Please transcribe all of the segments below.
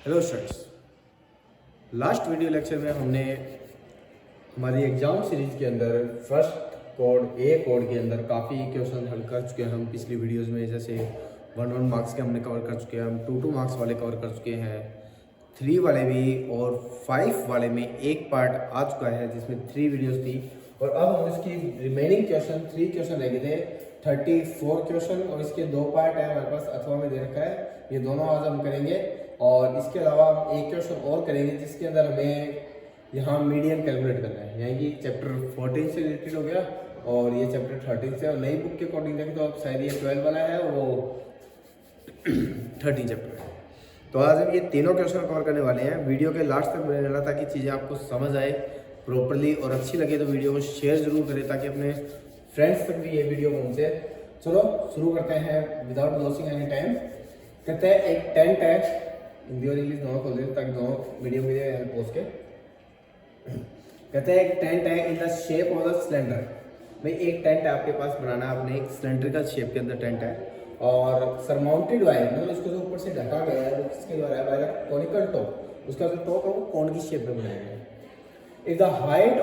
Hello students, last video lecture में हमने हमारी एग्जाम सीरीज के अंदर फर्स्ट कोड ए कोड के अंदर काफ़ी क्वेश्चन हल कर चुके हैं। हम पिछली वीडियोस में जैसे 1 मार्क्स के हमने कवर कर चुके हैं, हम 2 मार्क्स वाले कवर कर चुके हैं, 3 वाले भी, और 5 वाले में एक पार्ट आ चुका है जिसमें 3 वीडियोस थी। और अब हम इसकी रिमेनिंग क्वेश्चन 3 क्वेश्चन रह गए थे, 34 क्वेश्चन, और इसके 2 पार्ट है हमारे पास अथवा में दे रखा है। ये दोनों आज हम करेंगे और इसके अलावा हम एक क्वेश्चन और करेंगे जिसके अंदर हमें यहाँ मीडियन कैलकुलेट करना है, यानी कि चैप्टर 14 से रिलेटेड हो गया और ये चैप्टर 13 से। और नई बुक के अकॉर्डिंग देखें तो अब शायद ये 12 वाला है और वो 13 चैप्टर है। तो आज हम ये तीनों क्वेश्चन कवर करने वाले हैं। वीडियो के लास्ट तक बने रहना ताकि चीज़ें आपको समझ आए प्रॉपरली, और अच्छी लगे तो वीडियो को शेयर जरूर करें ताकि अपने फ्रेंड्स तक भी ये वीडियो पहुँचे। चलो शुरू करते हैं विदाउट लॉसिंग एनी टाइम। कहते हैं एक टेंट है, हिंदी और इंग्लिश दोनों खोल देते ताकि दोनों मीडियम में पहुँच के। कहते हैं एक टेंट है in the shape of the cylinder. भाई एक टेंट है आपके पास बनाना, आपने एक सिलेंड्रिकल शेप के अंदर टेंट है और सरमाउंटेड वायर, मतलब इसको जो ऊपर से ढका गया है वो किसके द्वारा है, बाय द कॉनिकल टॉप। उसका जो टॉप है वो कोन की शेप में बनाया गया है। If the height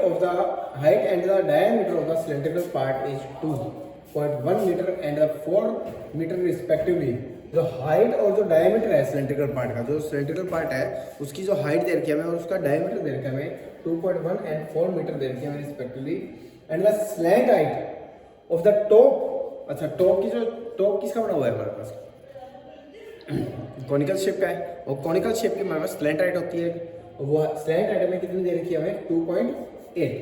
and the diameter of the cylindrical part is 2.1 meter and 4 meter respectively, जो हाइट और जो डायमीटर है सिलेंड्रिकल पार्ट का, जो सिलेंड्रिकल पार्ट है उसकी जो हाइट दे रखी है हमें और उसका डायमीटर दे रखा है हमें 2.1 एंड 4 मीटर दे रखी है हमें respectively. And the slant height of the top, अच्छा टॉप की जो टॉप किसका बना हुआ है हमारे पास, कॉनिकल शेप का है, और कॉनिकल शेप की हमारे पास स्लैंट हाइट होती है, वो स्लैंट हाइट में कितनी दे रखी है हमें 2.8।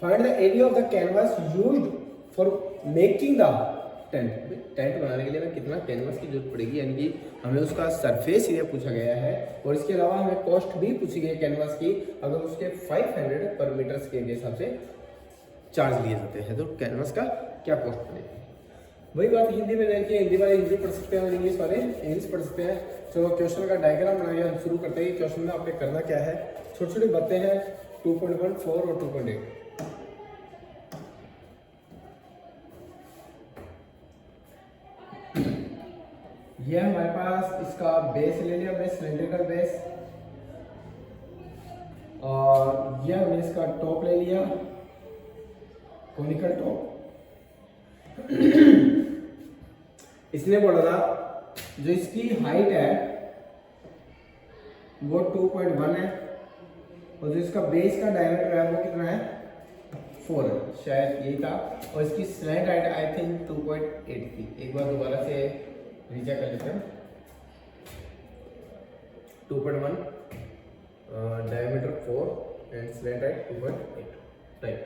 Find the area of the canvas used for making the tent. Tent बनाने के लिए हमें कितना कैनवास की जरूरत पड़ेगी, यानी कि हमें उसका सरफेस एरिया पूछा गया है। और इसके अलावा हमें कॉस्ट भी पूछी गई है कैनवास की, अगर उसके 500 पर मीटर स्क्वायर के हिसाब से चार्ज लिए जाते हैं तो कैनवास का क्या कॉस्ट पड़ेगा। वही बात हिंदी में देखिए, हिंदी वाले हिंदी पढ़ सकते हैं और इंग्लिश वाले इंग्लिश पढ़ सकते हैं। चलो क्वेश्चन का डायग्राम बनाइए, हम शुरू करते हैं। क्वेश्चन में आपने करना क्या है, छोटी छोटी बातें हैं, 2.1, 4 और 2.8। ये हमारे पास इसका बेस ले लिया हमने, सिलेंड्रिकल बेस, और ये हमने इसका टॉप ले लिया, कॉनिकल टॉप। इसने बोला था जो इसकी हाइट है वो 2.1 है और जो इसका बेस का डायमीटर है वो कितना है 4 है, शायद यही था। और इसकी स्लैंट हाइट आई थिंक 2.8 थी। एक बार दोबारा से रीचेक कर लेते हैं। 2.1 diameter 4 and slant height 2.8, right.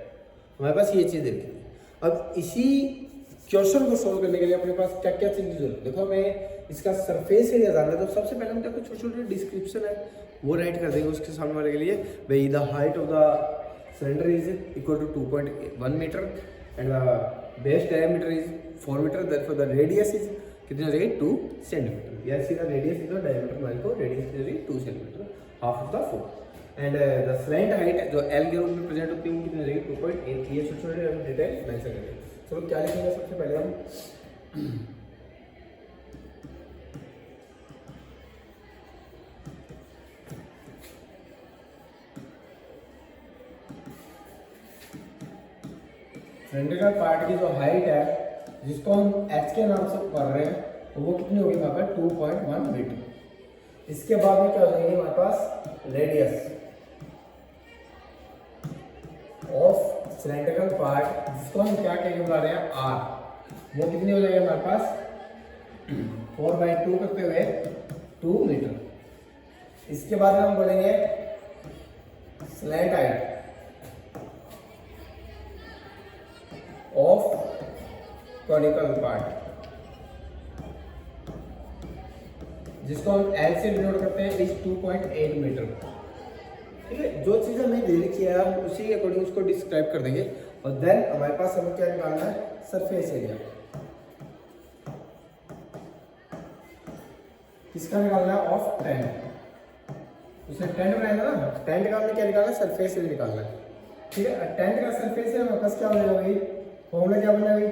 हमारे पास ये चीज़ देखी थी। अब इसी क्वेश्चन को सोल्व करने के लिए अपने पास क्या क्या चीज़ की जरूरत है, देखो हमें इसका सरफेस एरिया जानना है। तो सबसे पहले हम देखो छोटे छोटे डिस्क्रिप्शन है वो राइट कर देंगे उसके सामने वाले के लिए। भाई the height of the cylinder is equal to 2.1 metre and the base diameter is 4 metre, therefore the radius is कितनी हो जाएगी 2 सेंटीमीटर। या सीधा रेडियस इज डायमीटर मान को रेडियस हो जाएगी 2 centimetre, half of the 4। And the slant height जो एल के रूप में प्रेजेंट होती है वो कितनी हो जाएगी 2.8। ये छोटे छोटे हम डिटेल मेंशन करेंगे। चलो क्या लिखेंगे सबसे पहले हम, सिलेंड्रिकल पार्ट की जो हाइट है जिसको हम h के नाम से पढ़ रहे हैं तो वो कितनी होगी हमारे पास 2.1 मीटर। इसके बाद में क्या हो जाएगी हमारे पास रेडियस ऑफ सिलेंड्रिकल पार्ट जिसको हम क्या कहेंगे बुला रहे हैं r, वो कितनी हो जाएगी हमारे पास 4/2 करते हुए 2 मीटर। इसके बाद हम बोलेंगे slant height of conical part जिसको हम L से डिनोट करते हैं इज 2.8 मीटर। ठीक है, जो चीज़ हमें दे रखी है हम उसी के अकॉर्डिंग उसको डिस्क्राइब कर देंगे। और देन हमारे पास हमें क्या निकालना है, सरफेस एरिया। किसका निकालना है, ऑफ टेंट। उसने टेंट बनाया था ना, टेंट का हमें क्या निकालना है, सरफेस एरिया निकालना है। ठीक है, टेंट का सरफेस एरिया हमारे पास क्या हो जाएगा भाई, फॉर्मूला क्या बना भाई,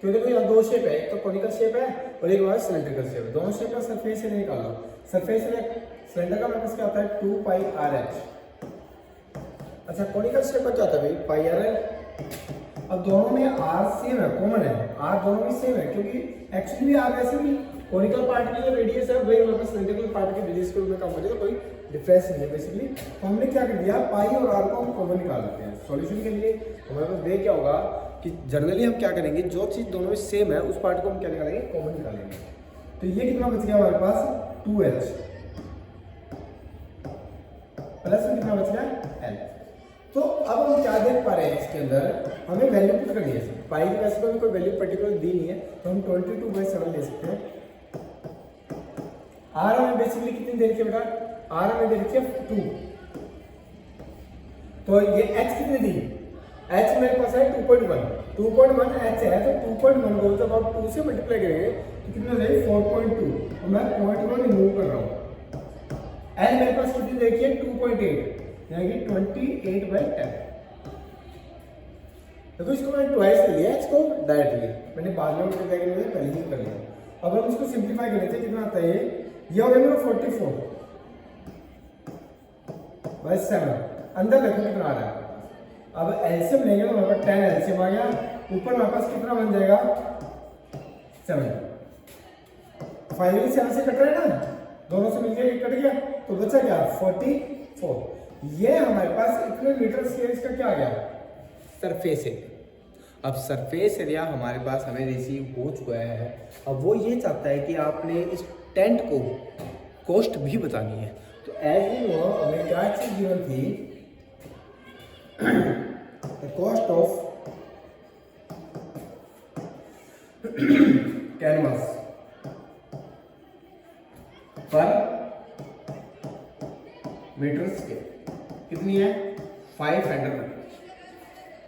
क्योंकि देखो यहाँ 2 शेप है, एक तो कॉनिकल शेप है और एक हमारा सिलेंड्रिकल शेप है। दोनों शेप का सरफेस एरिया निकाल लो। सरफेस एरिया सिलेंडर का मेरे पास क्या होता है 2 पाई आर एच। अच्छा कोनिकल शेप का क्या होता है भाई पाई आर एल। अब दोनों में आर सेम है, कॉमन है, आर दोनों में सेम है क्योंकि एक्चुअली आर वैसे भी कोनिकल पार्ट की जो रेडियस है वही हमारे पास सिलेंड्रिकल पार्ट की रेडियस के रूप में काम करेगा, कोई डिफरेंस नहीं है बेसिकली। तो हमने क्या कर दिया पाई और आर को हम कॉमन निकाल लेते हैं। सॉल्यूशन के लिए हमारे पास वे क्या होगा कि जनरली हम क्या करेंगे जो चीज़ दोनों में सेम है उस पार्ट को हम क्या निकालेंगे कॉमन निकालेंगे। तो ये कितना बच गया हमारे पास 2h प्लस में कितना बच गया l। तो अब हम क्या देख पा रहे हैं इसके अंदर हमें वैल्यू पुट करनी है। पाई की वैसे तो कोई वैल्यू पर्टिकुलर दी नहीं है तो हम 22/7 ले सकते हैं। आर हमें बेसिकली कितनी दे रखी है बेटा, आर हमें दे रखी है 2। तो ये एच कितनी दी, एच मेरे पास है 2.1 एच है तो 2.1 को जब आप 2 से मल्टीप्लाई करेंगे तो कितना हो जाएगा 4.2 और मैं 0.1 रिमूव कर रहा हूँ। एल मेरे पास कितनी दे रखी है 2.8 यानी 28/10। देखो इसको मैंने ट्वाइस ले लिया, इसको डायरेक्टली मैंने बाद में मल्टीप्लाई करने में पहले ही कर लिया। अब हम इसको सिंपलीफाई कर लेते हैं, कितना आता है ये हो गया मेरा 44/7। अंदर देखो कितना आ रहा है। अब एलसीएम लेंगे तो हमारे पास 10 एलसीएम आ गया, ऊपर हमारे पास कितना बन जाएगा 7। फाइनली 7 से कट रहा है ना, दोनों से मिलकर कट गया तो बचा क्या 44। ये हमारे पास इतने मीटर स्क्वायर का क्या आ गया सरफेस एरिया। अब सरफेस एरिया हमारे पास हमें रिसीव हो चुका है। अब वो ये चाहता है कि आपने इस टेंट को कॉस्ट भी बतानी है। तो एज यू नो हमें क्या चीज गिवन थी, द कॉस्ट ऑफ कैनवास पर मीटर स्क्वायर कितनी है 500 रुपये।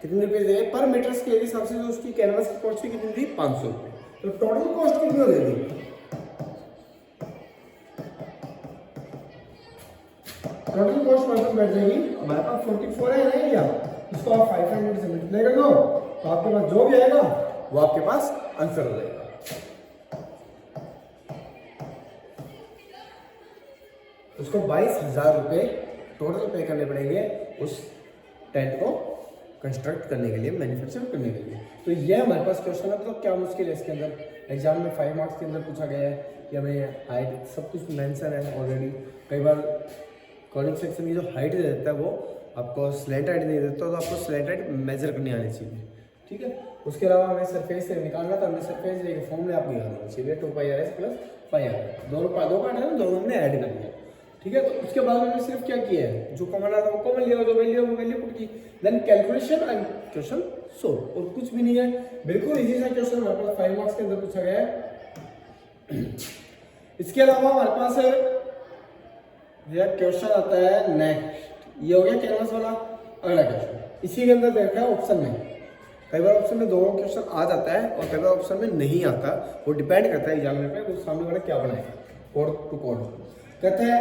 कितने रुपए दे पर मीटर स्क्वायर के हिसाब से जो उसकी कैनवास की कॉस्ट कितनी थी 500 रुपये। तो टोटल कॉस्ट कितनी हो गई थी, टोटल कॉस्ट मतलब बैठ जाएगी हमारे पास 44 है नहीं क्या, इसको आप 500 से मल्टीप्लाई कर दो तो आपके पास जो भी आएगा वो आपके पास आंसर हो जाएगा। उसको 22,000 रुपये टोटल पे करने पड़ेंगे उस टेंट को कंस्ट्रक्ट करने के लिए, मैन्युफैक्चर करने के लिए। तो ये हमारे पास क्वेश्चन है। तो क्या मुश्किल है इसके अंदर, एग्जाम में 5 मार्क्स के अंदर पूछा गया है कि हमें हाइट सब कुछ मेंशन है ऑलरेडी। कई बार कॉर्निंग सेक्शन की जो हाइट दे देता है वो आपको स्लैंट हाइट नहीं देता, तो आपको स्लैंट हाइट मेजर करनी आनी चाहिए, ठीक है। उसके अलावा हमें सरफेस से निकालना था, हमने सरफेस के फॉर्मूले आपको याद होना चाहिए 2πrs + πr। दो पार्ट है ना, दोनों हमने ऐड कर दिया, ठीक है। तो उसके बाद हमने सिर्फ क्या किया है, जो कॉमन आता है वो कॉमन लिया, जो वैल्यू वो वैल्यू पुट की, then calculation and question solve. और कुछ भी नहीं है, बिल्कुल इजी सा क्वेश्चन हमारे पास 5 मार्क्स के अंदर पूछा गया है। इसके अलावा हमारे पास यह क्वेश्चन आता है नेक्स्ट, ये हो गया कैनवास वाला। अगला क्वेश्चन इसी के अंदर देखा है ऑप्शन में, कई बार ऑप्शन में दोनों क्वेश्चन आ जाता है और कई बार ऑप्शन में नहीं आता, वो डिपेंड करता है एग्जामिनर पे वो सामने वाला क्या बनाएगा। कोड टू कोड कहता है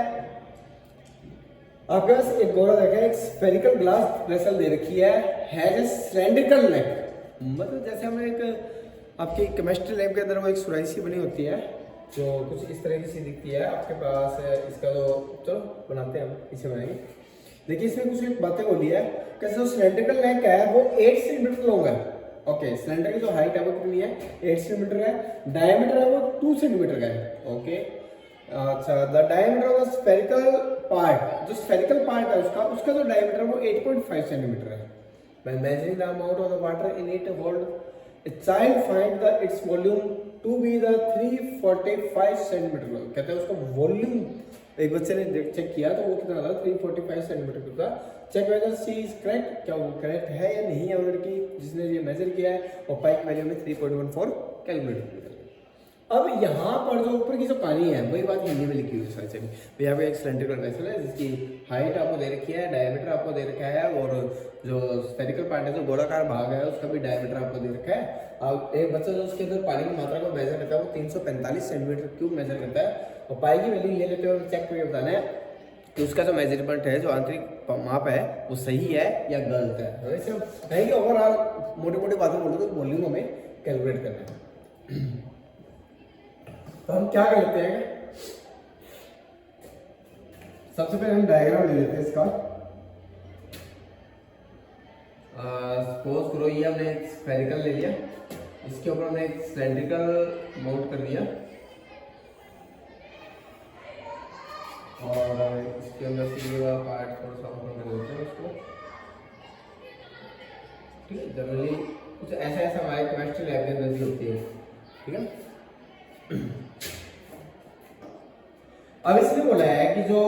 आपके पास एक गोला देखा है, एक स्फेरिकल ग्लास वेसल दे रखी है, हैज ए सिलेंड्रिकल नेक। मतलब जैसे हमें एक आपकी केमिस्ट्री लैब के अंदर वो एक सुराही सी बनी होती है जो कुछ इस तरह की दिखती है आपके पास, इसका जो चलो बनाते हैं हम इसे बनाएंगे। देखिए इसमें कुछ एक बातें बोली है कि जो सिलेंड्रिकल नेक है वो 8 सेंटीमीटर लॉन्ग है। ओके, सिलेंडर की जो हाइट है वो कितनी है 8 सेंटीमीटर है, डायमीटर है वो 2 सेंटीमीटर का है। ओके, अच्छा the diameter of the spherical part, जो स्फेरिकल पार्ट है उसका जो डायमीटर है वो 8.5 सेंटीमीटर है। By measuring the amount of the water in it hold a child find the its volume to be the 345 centimetre. कहते हैं उसका वॉल्यूम एक बच्चे ने चेक किया तो वो कितना था 345 सेंटीमीटर का। Check whether C is correct, क्या वो करेक्ट है या नहीं है वो लड़की जिसने ये मेजर किया है, और पाइप वैल्यू में 3.14 कैलकुलेट किया। अब यहाँ पर जो ऊपर की जो पानी है वही बात हिंदी में लिखी हुई है सारी चीज़। तो यहाँ पे एक सिलेंड्रिकल वेसल है जिसकी हाइट आपको दे रखी है, डायमीटर आपको दे रखा है, और जो स्फेरिकल पार्ट है जो गोलाकार भाग है उसका भी डायमीटर आपको दे रखा है। अब एक बच्चा जो उसके अंदर पानी की मात्रा को मेजर करता है वो 345 सेंटीमीटर क्यूब मेजर करता है, और पाई की वैल्यू ले लेते हुए चेक करके बताना है कि उसका जो मेजरमेंट है, जो आंतरिक माप है वो सही है या गलत है। वैसे नहीं कि ओवरऑल मोटी मोटी बातें बोलो तो वॉल्यूम हमें कैलकुलेट करना है। तो हम क्या कर लेते हैं, सबसे पहले हम डायग्राम ले लेते हैं इसका। सपोज करो ये हमने एक स्फेरिकल ले लिया, इसके ऊपर हमने एक सिलेंड्रिकल माउंट कर दिया और इसके अंदर से ये वाला पार्ट थोड़ा सा ओपन कर देते हैं उसको। ठीक है, जनरली कुछ ऐसा हमारे केमिस्ट्री लैब के अंदर भी होती है। ठीक है, अब इसने बोला है कि जो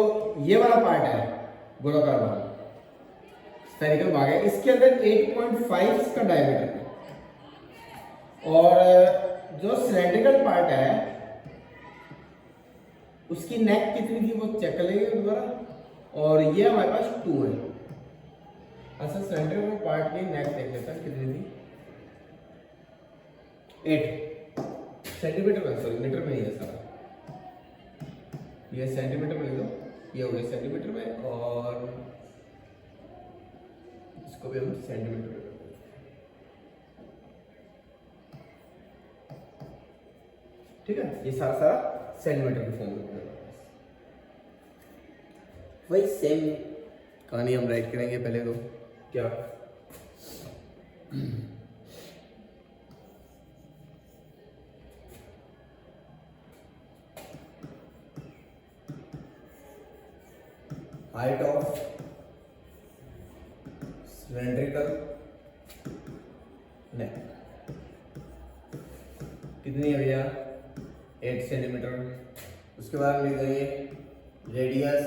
ये वाला पार्ट है गोलाकार भाग, स्फेरिकल भाग है, इसके अंदर 8.5 इसका डायमीटर है और जो सिलेंड्रिकल पार्ट है उसकी नेक कितनी थी वो चेक कर लेंगे दोबारा। और ये हमारे पास 2 है। अच्छा, सिलेंड्रिकल पार्ट की नेक देख लेते हैं कितनी थी, 8 सेंटीमीटर में, सॉरी मीटर में ही है सारा, ये सेंटीमीटर में लिख दो, ये हो गया सेंटीमीटर में और इसको भी हम सेंटीमीटर में। ठीक है, ये सारा सेंटीमीटर की फॉर्म में। वही सेम कहानी हम राइट करेंगे। पहले तो क्या हाइट ऑफ सिलेंड्रिकल नेक कितनी है भैया, 8 सेंटीमीटर। उसके बाद हम लिख देंगे रेडियस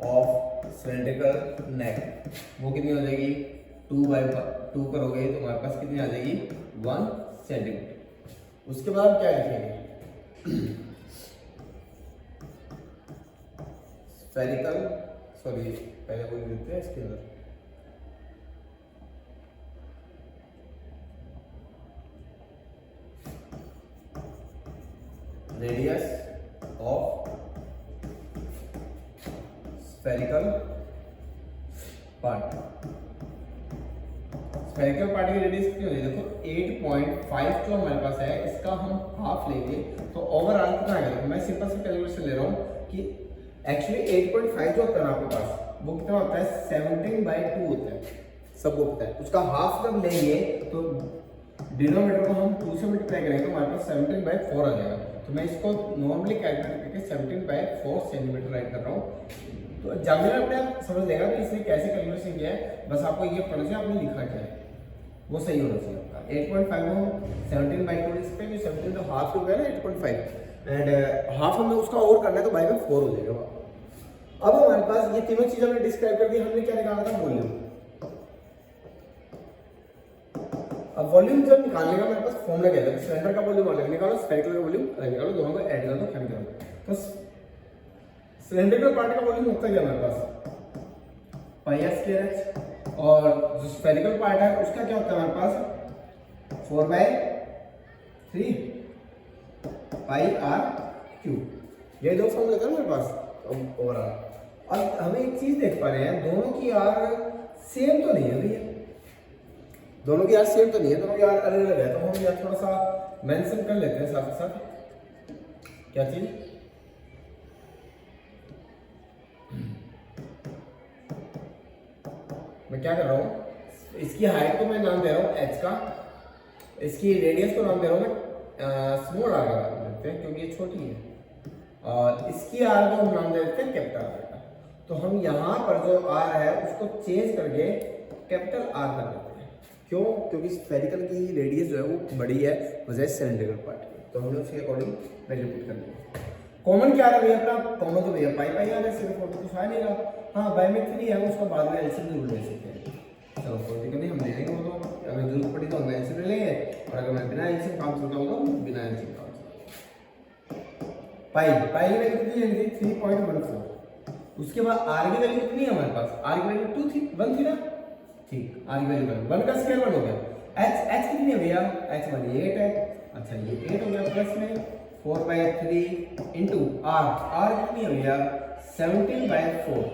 ऑफ सिलेंड्रिकल नेक, वो कितनी हो जाएगी, 2/2 करोगे तो हमारे पास कितनी आ जाएगी, 1 सेंटीमीटर। उसके बाद क्या लिखेंगे, स्फेरिकल, सॉरी पहले वो लिखते हैं इसके अंदर, radius of spherical part. Spherical part की रेडियस कितनी होगी, देखो 8.5 जो हमारे पास है इसका हम हाफ लेंगे तो ओवरऑल कितना आएगा। मैं सिंपल से कैलकुलेशन ले रहा हूँ कि एक्चुअली 8.5 जो होता है ना आपके पास वो कितना होता है, 17/2 होता है, सबको पता है। उसका हाफ जब लेंगे तो डिनोमिनेटर को हम 2 से मल्टीप्लाई करेंगे तो हमारे पास 17/4 आ जाएगा। तो मैं इसको नॉर्मली कैलकुलेट करके 17/4 सेंटीमीटर राइट कर रहा हूँ। तो एग्जामिनर अपने आप समझ लेगा कि इसने कैसे कैलकुलेशन किया है, बस आपको ये पढ़ना चाहिए आपने लिखा क्या है वो सही होना चाहिए आपका। 8.5 को 17/2 इस पे 17 तो हाफ हो गया ना 8.5 एंड हाफ हमें उसका और करना है तो बाई में 4 हो जाएगा। अब हमारे पास ये तीनों चीजें हमने डिस्क्राइब कर दी, हमने क्या निकाला था, वॉल्यूम। अब वॉल्यूम जब निकालने का मेरे पास फॉर्मूला क्या है, सिलेंडर का वॉल्यूम अलग निकालो, स्फेरिकल का वॉल्यूम अलग निकालो, दोनों को ऐड कर दो, खत्म कर दो। तो सिलेंड्रिकल पार्ट का वॉल्यूम होता है क्या हमारे पास, πr² और जो स्फेरिकल पार्ट है उसका क्या होता है हमारे पास, 4/3 πr³। ये दो फॉर्मूले थे मेरे पास ओवरऑल। अब हमें एक चीज देख पा रहे हैं, दोनों की आर सेम तो नहीं है भैया, दोनों की आर सेम तो नहीं है, दोनों की आर अलग अलग है। तो हम यार थोड़ा सा मेंशन कर लेते हैं साथ साथ, क्या चीज, मैं क्या कर रहा हूँ, इसकी हाइट को मैं नाम दे रहा हूँ h का, इसकी रेडियस को नाम दे रहा हूँ मैं स्मॉल r का नाम देते हैं क्योंकि ये छोटी है, और इसकी r को हम नाम दे देते हैं कैपिटल R का। तो हम यहाँ पर जो r है उसको चेंज करके कैपिटल R कर देते हैं। क्यों, क्योंकि स्फेरिकल की रेडियस जो है वो बड़ी है बजाय सिलेंड्रिकल पार्ट की, तो हमने उसके अकॉर्डिंग वैल्यू पुट कर दिया। कॉमन क्या है भैया अपना, कॉमन तो भैया पाई आ गया, सिर्फ फोटो कुछ आ नहीं रहा। हाँ बाई में 3 है, उसका बाद में एलसीएम जरूर ले सकते हैं, चलो कोई दिक्कत नहीं, हम ले लेंगे वो, तो अगर जरूरत पड़ी तो हम एलसीएम ले लेंगे, और अगर मैं बिना एलसीएम काम चलता हूँ तो बिना एलसीएम काम चलता। पाई की वैल्यू कितनी है, 3.14। उसके बाद आर की वैल्यू कितनी है हमारे पास, आर की वैल्यू 2 थी, 1 थी ना, ठीक, आर की वैल्यू 1 का स्क्वायर 1 हो गया। h कितनी है भैया, h वाली 8 है, अच्छा ये 8 हो गया, प्लस में 4/3 इंटू r कितनी है भैया, 17/4,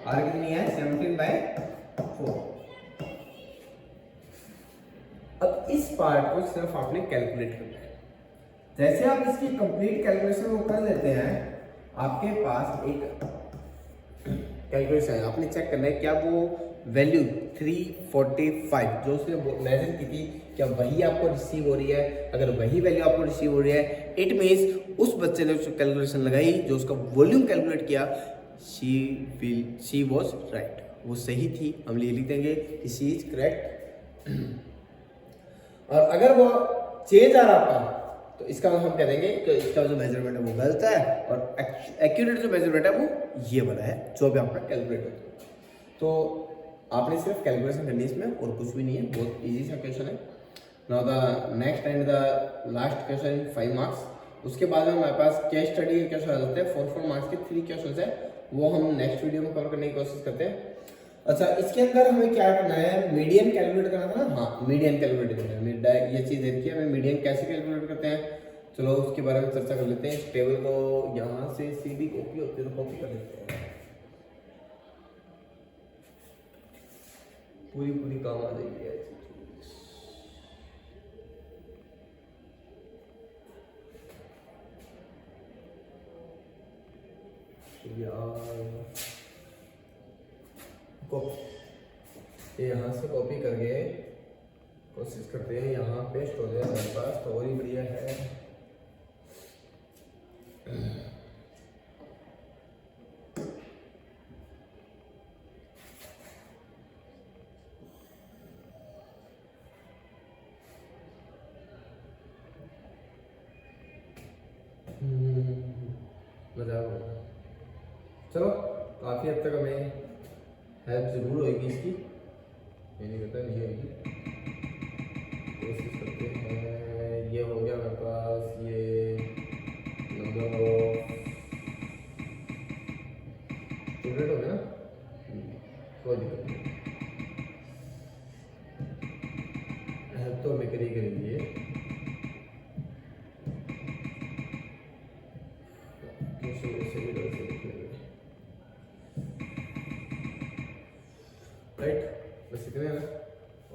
r कितनी है 17/4। अब इस पार्ट को सिर्फ आपने कैलकुलेट करना है, जैसे आप इसकी कंप्लीट कैलकुलेशन वो कर लेते हैं, आपके पास एक कैलकुलेशन है, आपने चेक करना है क्या वो वैल्यू 345 जो उसने मेजर की थी क्या वही आपको रिसीव हो रही है। अगर वही वैल्यू आपको रिसीव हो रही है, इट मीन्स उस बच्चे ने जो कैलकुलेशन लगाई, जो उसका वॉल्यूम कैलकुलेट किया, शी वॉज राइट, वो सही थी। हम लिख देंगे कि शी इज करेक्ट। और अगर वो चेंज आ रहा था तो इसका हम कह देंगे कि इसका जो मेजरमेंट है वो गलत है, और एक्यूरेट जो मेजरमेंट है वो ये वाला है जो भी आपका कैलकुलेट होता है। तो आपने सिर्फ कैलकुलेशन करनी है इसमें, और कुछ भी नहीं है, बहुत इजी सा क्वेश्चन है। Now the next and the last question in 5 marks. उसके बाद में हमारे पास केस स्टडी के क्वेश्चन आ जाते हैं, 4 मार्क्स के 3 क्वेश्चन है, वो हम नेक्स्ट वीडियो में कवर करने की कोशिश करते हैं। अच्छा, इसके अंदर हमें क्या करना है, मीडियन कैलकुलेट करना था ना। हाँ, मीडियन कैलकुलेट करना है, ये चीज देखिए हमें मीडियन कैसे कैलकुलेट करते हैं। चलो उसके बारे में चर्चा कर लेते हैं। इस टेबल को यहाँ से सीधी कॉपी होती है तो कॉपी कर लेते हैं, पूरी काम आ जाएगी ऐसी ये यहाँ से कॉपी करके कोशिश करते हैं यहाँ पेस्ट हो जाए हमारे पास तो और ही बढ़िया है। मजा आएगा। चलो काफ़ी हद तक हमें हेल्प जरूर होगी इसकी, ये नहीं पता नहीं होगी, कोशिश करते हैं। ये हो गया मेरे पास, ये नंबर ऑफ स्टूडेंट हो गया ना, कोई दिक्कत नहीं, हेल्प तो हमें करेंगे। राइट, बस इतने हैं।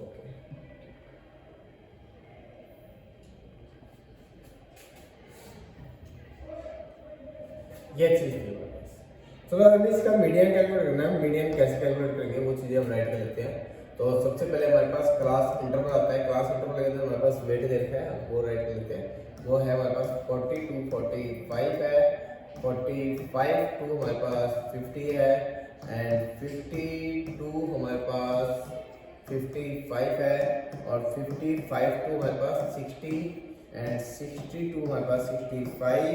ओके, ये चीज थी बस। चलो अभी इसका मीडियन कैलकुलेट करना है, मीडियन कैसे कैलकुलेट करेंगे वो चीजें हम राइट कर लेते हैं। तो सबसे पहले हमारे पास क्लास इंटरवल आता है, क्लास इंटरवल लगे तो हमारे पास वेट देखा है, वो राइट कर लेते हैं। वो है हमारे पास 40 to 45 है, 45 to हमारे पास 50 है, एंड 50 to हमारे पास 55 है, और 55 to हमारे पास 60, एंड 60 to हमारे पास 65,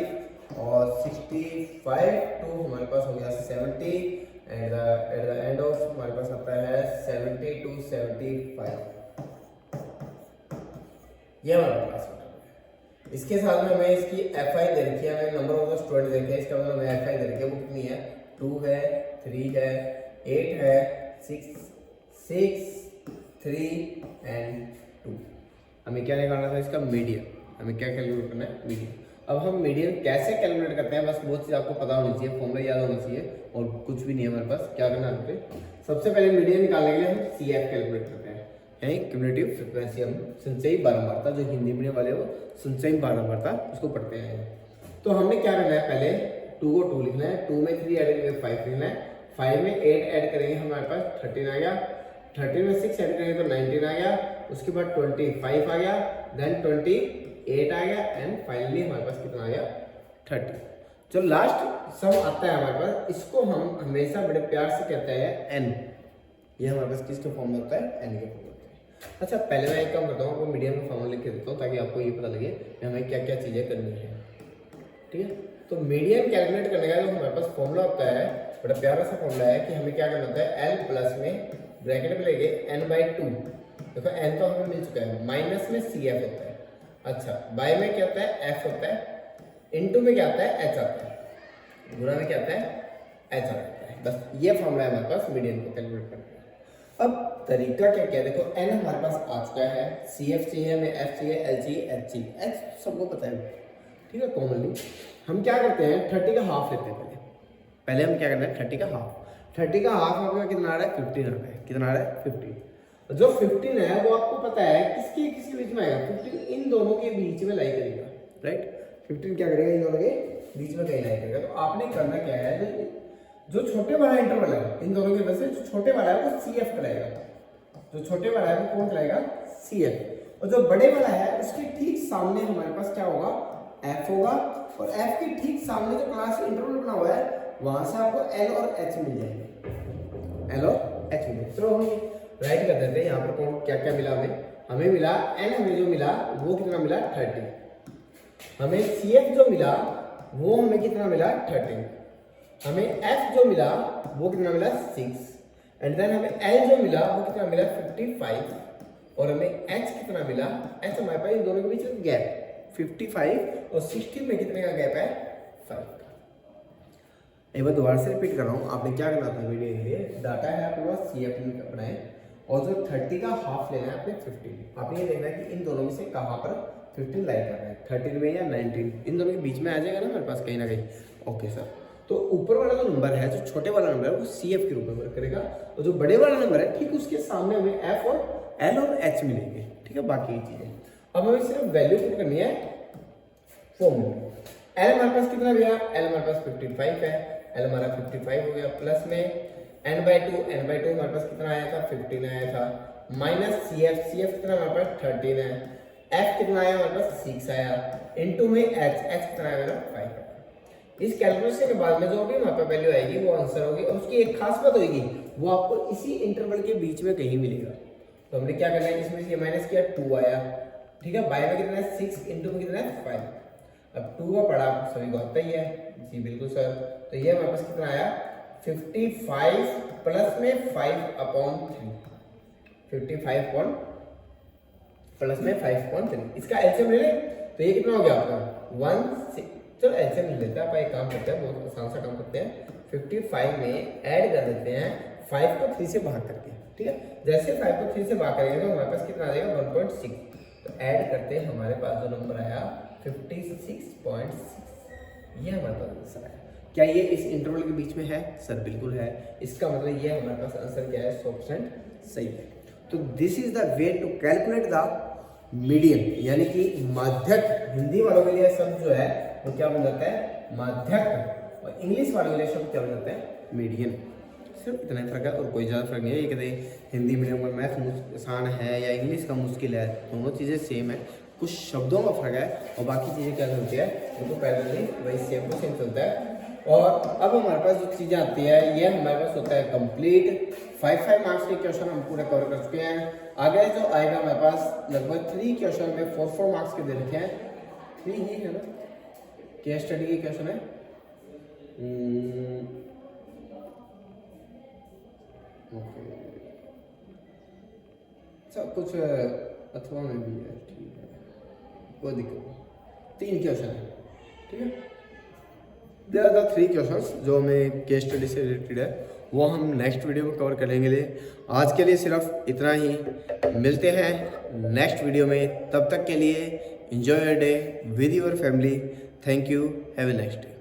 और 65 to हमारे पास हो गया 70, and at the end of हमारे पास आता है 70 to 75। ये हमारे पास इसके साथ में हमें इसकी एफ आई दे रखी है, हमें नंबर ऑफ स्टूडेंट देखे हैं, इसका मतलब हमें एफ आई दे रखी है, वो कितनी है, 2 है, 3 है, 8 है, 6, 3 एंड 2। हमें क्या निकालना था इसका मीडियन, हमें क्या कैलकुलेट करना है, मीडियन। अब हम मीडियन कैसे कैलकुलेट करते हैं, बस वो चीज़ आपको पता होनी चाहिए, फॉर्मूला याद होना चाहिए, और कुछ भी नहीं है हमारे पास। क्या करना है, सबसे पहले मीडियन निकालने के लिए हम सी एफ कैलकुलेट करते हैं, यानी क्यूमुलेटिव फ्रीक्वेंसी। हम संचयी बारंबारता, जो हिंदी मीडियम वाले वो संचयी बारंबारता उसको पढ़ते हैं। तो हमने क्या करना है, पहले 2 को 2 लिखना है, 2 में 3 ऐड करेंगे 5 लिखना है, 5 में 8 ऐड करेंगे हमारे पास 13 आ गया, 13 में 6 ऐड करेंगे तो 19 आ गया, उसके बाद 25 आ गया, देन 28 आ गया, एंड फाइनली हमारे पास कितना आ गया, 30। जो लास्ट सम आता है हमारे पास, इसको हम हमेशा बड़े प्यार से कहते हैं n। ये हमारे पास किसके फॉर्म में होता है, n के फॉर्म में होता है। अच्छा, पहले मैं एक काम करता हूँ, आपको मीडियम में फॉर्मूला लिख के देता हूँ ताकि आपको ये पता लगे कि हमें क्या क्या चीज़ें करनी है। ठीक है, तो मीडियम कैलकुलेट करने का जो हमारे पास फॉर्मूला होता है, बड़ा प्यारा सा फॉर्मूला है कि हमें क्या करना होता है, l प्लस में ब्रैकेट में लेंगे n/2। देखो n तो हमें मिल चुका है, माइनस में CF होता है, अच्छा बाय में क्या होता है, F होता है, इनटू में क्या आता है, H आता है, गुणा में क्या आता है, H आता है। बस ये फॉर्मूला है हमारे पास मीडियन को कैलकुलेट करने का। अब तरीका क्या क्या है, देखो n हमारे पास आ चुका है, CF चाहिए हमें, F चाहिए, L चाहिए, H चाहिए, H सबको पता है, ठीक है। कॉमनली हम क्या करते हैं, 30 का हाफ लेते हैं। पहले हम क्या करते हैं, 30 का हाफ, 30 का हाफ आपका कितना आ रहा है, 15 आ रहा है, कितना आ रहा है, 15। जो 15 है वो आपको पता है किसके बीच में आएगा, 15 इन दोनों के बीच में लाई करेगा, राइट। 15 क्या करेगा, इन दोनों के बीच में कहीं लाया करेगा। तो आपने करना क्या है, जो छोटे वाला इंटरवल है इन दोनों के वजह से, जो छोटे वाला है वो CF कहलाएगा, जो छोटे वाला है वो कौन कहलाएगा, CF। और जो बड़े वाला है उसके ठीक सामने हमारे पास क्या होगा, F होगा, और F के ठीक सामने जो क्लास इंटरवल बना हुआ है वहां से आपको L और H मिल जाएंगे, L और H मिल जाएंगे। चलो हम राइट कर देते हैं यहाँ पर कौन क्या क्या मिला हमें मिला N, हमें जो मिला वो कितना मिला 30, हमें CF जो मिला वो हमें कितना मिला 13, हमें F जो मिला वो कितना मिला 6, एंड देन हमें L जो मिला वो कितना मिला 55, और हमें H कितना मिला, H हमारे पास इन दोनों के बीच गैप 55 और 16 में कितने का गैप है, 5। एक बार दोबारा से रिपीट कर रहा हूँ, आपने क्या करना था वीडियो के लिए, डाटा है आपके पास CF बनाए, और जो 30 का हाफ लेना है आपने 15, आपने ये देखना है कि इन दोनों में से कहाँ पर 15 लाइक करना है, 13 में या 19, इन दोनों के बीच में आ जाएगा ना हमारे पास कहीं ना कहीं। ओके सर, तो ऊपर वाला जो नंबर है, जो छोटे वाला नंबर है वो CF के रूप में वर्क करेगा, और जो बड़े वाला नंबर है ठीक उसके सामने हमें F और L और H मिलेंगे, ठीक है, बाकी चीजें। अब हमें सिर्फ वैल्यू पुट करनी है फॉर्मूले। L हमारे पास कितना गया, L हमारे पास 55 है, L हमारा 55 हो गया, प्लस में n/2 हमारे पास कितना आया था, 15 आया था, माइनस CF कितना हमारे पास 13 है, F कितना आया हमारे पास 6 आया, इनटू में H कितना आया मेरा 5 है। इस कैलकुलेशन के बाद में जो भी हमारे पास वैल्यू आएगी वो आंसर होगी, और उसकी एक खास बात होगी वो आपको इसी इंटरवल के बीच में कहीं मिलेगा। तो हमने क्या करना है, इसमें से माइनस किया 2 आया, ठीक है, बाय में कितना है 6, इनटू में कितना है 5। अब 2 का पढ़ा सभी को आता ही है जी, बिल्कुल सर। तो ये हमारे पास कितना आया 55 प्लस में 5/3, 55 प्लस में 5/3, इसका एलसीएम ले लें तो ये कितना हो गया आपका 1। चलो एलसीएम ले लेते हैं, आप एक काम करते हैं, बहुत आसान सा काम करते हैं, 55 में ऐड कर देते हैं 5 को 3 से भाग करके, ठीक है, जैसे 5 को 3 से भाग करेंगे तो हमारे पास कितना आ जाएगा 1.6, तो ऐड करते हैं हमारे पास जो नंबर आया 56.6, ये हमारे पास आंसर आया। क्या ये इस इंटरवल के बीच में है, सर बिल्कुल है, इसका मतलब ये हमारे पास आंसर क्या है 100% सही है। तो this is the way to calculate the median, यानी कि माध्यक। हिंदी वालों के लिए शब्द जो है वो क्या बन जाता है माध्यक, और इंग्लिश वालों के लिए शब्द क्या बन जाता है मीडियन। सिर्फ इतना ही फर्क है और कोई ज़्यादा फर्क नहीं है। ये कहते हैं हिंदी मीडियम का मैथ आसान है या इंग्लिश का मुश्किल है, दोनों चीज़ें सेम है, कुछ शब्दों का फर्क है और बाकी चीज़ें क्या चलती है उनको पहले वही सेम टू सेम चलता है। और अब हमारे पास जो चीज़ें आती है ये हमारे पास होता है कंप्लीट 5 मार्क्स के क्वेश्चन हम पूरे कवर कर चुके हैं। आगे जो आएगा हमारे पास लगभग 3 क्वेश्चन में 4 मार्क्स के दे रखे हैं, 3 ही है ना, केस स्टडी के क्वेश्चन है, सब कुछ अथवा में भी है, ठीक है, कोई दिक्कत नहीं, 3 क्वेश्चन है, ठीक है। देयर आर द 3 क्वेश्चंस जो हमें केस स्टडी से रिलेटेड है, वो हम नेक्स्ट वीडियो में कवर करेंगे। आज के लिए सिर्फ इतना ही, मिलते हैं नेक्स्ट वीडियो में, तब तक के लिए enjoy your day with your family. Thank you, have a nice day.